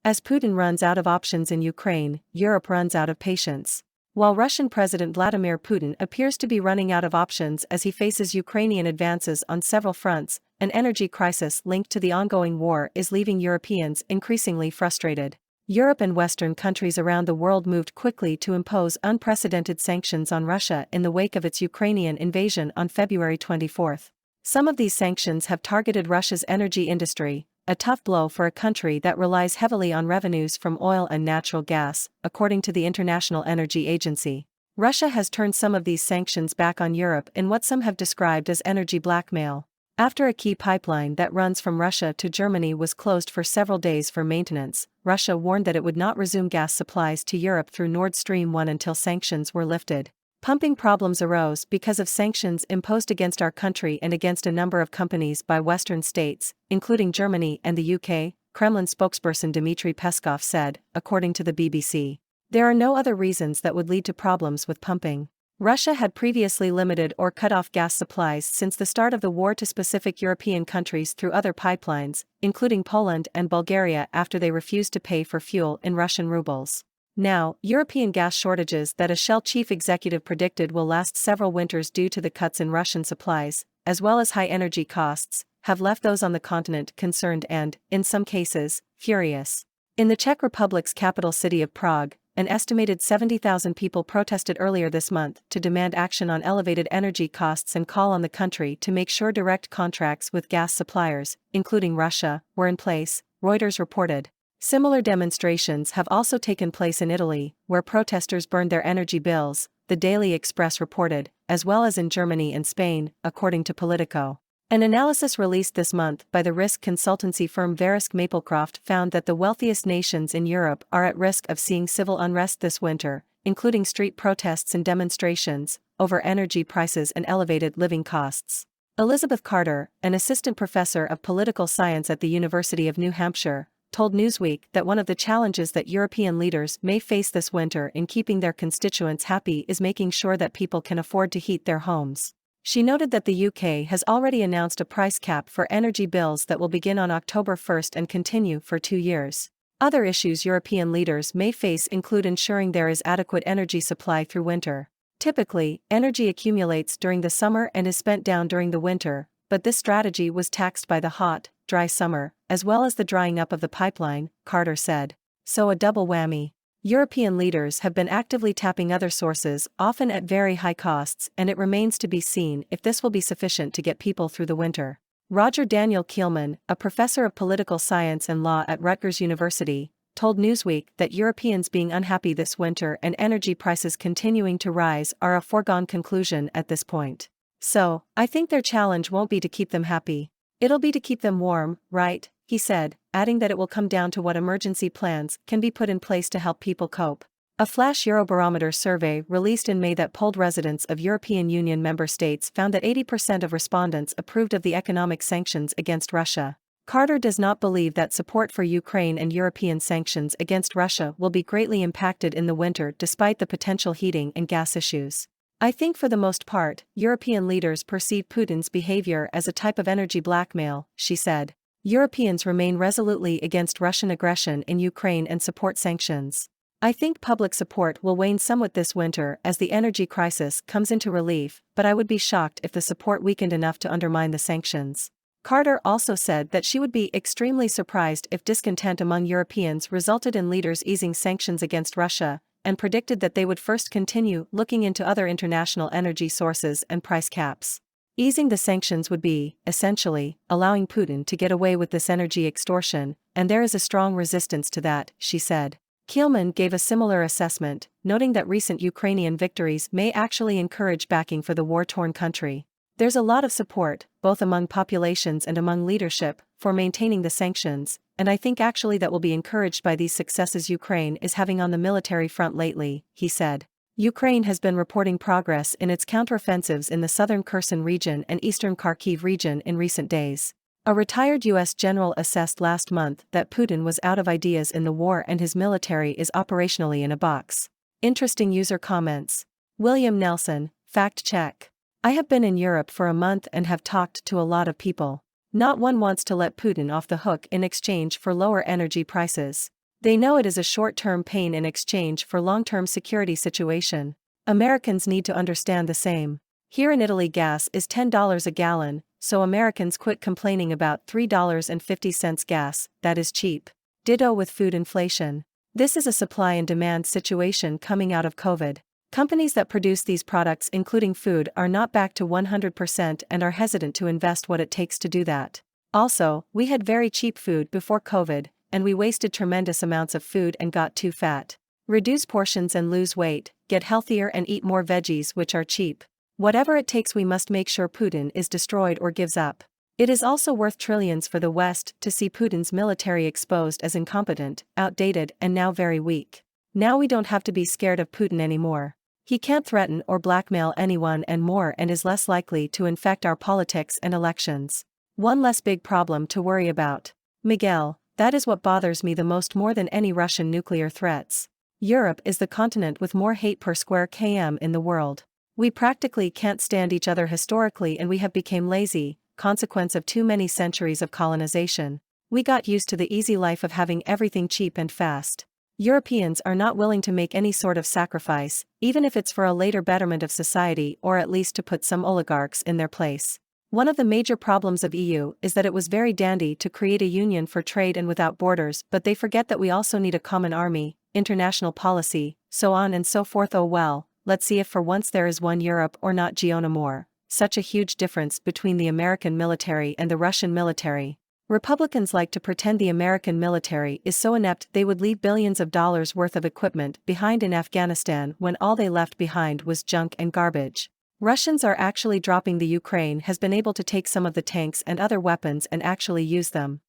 As Putin runs out of options in Ukraine, Europe runs out of patience. While Russian President Vladimir Putin appears to be running out of options as he faces Ukrainian advances on several fronts, an energy crisis linked to the ongoing war is leaving Europeans increasingly frustrated. Europe and Western countries around the world moved quickly to impose unprecedented sanctions on Russia in the wake of its Ukrainian invasion on February 24. Some of these sanctions have targeted Russia's energy industry, a tough blow for a country that relies heavily on revenues from oil and natural gas, according to the International Energy Agency. Russia has turned some of these sanctions back on Europe in what some have described as energy blackmail. After a key pipeline that runs from Russia to Germany was closed for several days for maintenance, Russia warned that it would not resume gas supplies to Europe through Nord Stream 1 until sanctions were lifted. Pumping problems arose because of sanctions imposed against our country and against a number of companies by Western states, including Germany and the UK, Kremlin spokesperson Dmitry Peskov said, according to the BBC. There are no other reasons that would lead to problems with pumping. Russia had previously limited or cut off gas supplies since the start of the war to specific European countries through other pipelines, including Poland and Bulgaria after they refused to pay for fuel in Russian rubles. Now, European gas shortages that a Shell chief executive predicted will last several winters due to the cuts in Russian supplies, as well as high energy costs, have left those on the continent concerned and, in some cases, furious. In the Czech Republic's capital city of Prague, an estimated 70,000 people protested earlier this month to demand action on elevated energy costs and call on the country to make sure direct contracts with gas suppliers, including Russia, were in place, Reuters reported. Similar demonstrations have also taken place in Italy, where protesters burned their energy bills, the Daily Express reported, as well as in Germany and Spain, according to Politico. An analysis released this month by the risk consultancy firm Verisk Maplecroft found that the wealthiest nations in Europe are at risk of seeing civil unrest this winter, including street protests and demonstrations over energy prices and elevated living costs. Elizabeth Carter, an assistant professor of political science at the University of New Hampshire, told Newsweek that one of the challenges that European leaders may face this winter in keeping their constituents happy is making sure that people can afford to heat their homes. She noted that the UK has already announced a price cap for energy bills that will begin on October 1 and continue for 2 years. Other issues European leaders may face include ensuring there is adequate energy supply through winter. Typically, energy accumulates during the summer and is spent down during the winter, but this strategy was taxed by the hot, dry summer, as well as the drying up of the pipeline, Carter said. So a double whammy. European leaders have been actively tapping other sources, often at very high costs, and it remains to be seen if this will be sufficient to get people through the winter. Roger Daniel Keelman, a professor of political science and law at Rutgers University, told Newsweek that Europeans being unhappy this winter and energy prices continuing to rise are a foregone conclusion at this point. So, I think their challenge won't be to keep them happy. It'll be to keep them warm, right? He said, adding that it will come down to what emergency plans can be put in place to help people cope. A flash Eurobarometer survey released in May that polled residents of European Union member states found that 80% of respondents approved of the economic sanctions against Russia. Carter does not believe that support for Ukraine and European sanctions against Russia will be greatly impacted in the winter despite the potential heating and gas issues. I think for the most part, European leaders perceive Putin's behavior as a type of energy blackmail, she said. Europeans remain resolutely against Russian aggression in Ukraine and support sanctions. I think public support will wane somewhat this winter as the energy crisis comes into relief, but I would be shocked if the support weakened enough to undermine the sanctions. Carter also said that she would be extremely surprised if discontent among Europeans resulted in leaders easing sanctions against Russia, and predicted that they would first continue looking into other international energy sources and price caps. Easing the sanctions would be, essentially, allowing Putin to get away with this energy extortion, and there is a strong resistance to that, she said. Keelman gave a similar assessment, noting that recent Ukrainian victories may actually encourage backing for the war-torn country. There's a lot of support, both among populations and among leadership, for maintaining the sanctions, and I think actually that will be encouraged by these successes Ukraine is having on the military front lately, he said. Ukraine has been reporting progress in its counteroffensives in the southern Kherson region and eastern Kharkiv region in recent days. A retired U.S. general assessed last month that Putin was out of ideas in the war and his military is operationally in a box. Interesting user comments. William Nelson, fact check. I have been in Europe for a month and have talked to a lot of people. Not one wants to let Putin off the hook in exchange for lower energy prices. They know it is a short-term pain in exchange for long-term security situation. Americans need to understand the same. Here in Italy gas is $10 a gallon, so Americans quit complaining about $3.50 gas, that is cheap. Ditto with food inflation. This is a supply and demand situation coming out of COVID. Companies that produce these products including food are not back to 100% and are hesitant to invest what it takes to do that. Also, we had very cheap food before COVID, and we wasted tremendous amounts of food and got too fat. Reduce portions and lose weight, get healthier and eat more veggies which are cheap. Whatever it takes, we must make sure Putin is destroyed or gives up. It is also worth trillions for the West to see Putin's military exposed as incompetent, outdated and now very weak. Now we don't have to be scared of Putin anymore. He can't threaten or blackmail anyone and more and is less likely to infect our politics and elections. One less big problem to worry about. Miguel, that is what bothers me the most, more than any Russian nuclear threats. Europe is the continent with more hate per square km in the world. We practically can't stand each other historically and we have become lazy, consequence of too many centuries of colonization. We got used to the easy life of having everything cheap and fast. Europeans are not willing to make any sort of sacrifice, even if it's for a later betterment of society or at least to put some oligarchs in their place. One of the major problems of EU is that it was very dandy to create a union for trade and without borders, but they forget that we also need a common army, international policy, so on and so forth. Oh well, let's see if for once there is one Europe or not. Giona more. Such a huge difference between the American military and the Russian military. Republicans like to pretend the American military is so inept they would leave billions of dollars worth of equipment behind in Afghanistan when all they left behind was junk and garbage. Russians are actually dropping. The Ukraine has been able to take some of the tanks and other weapons and actually use them.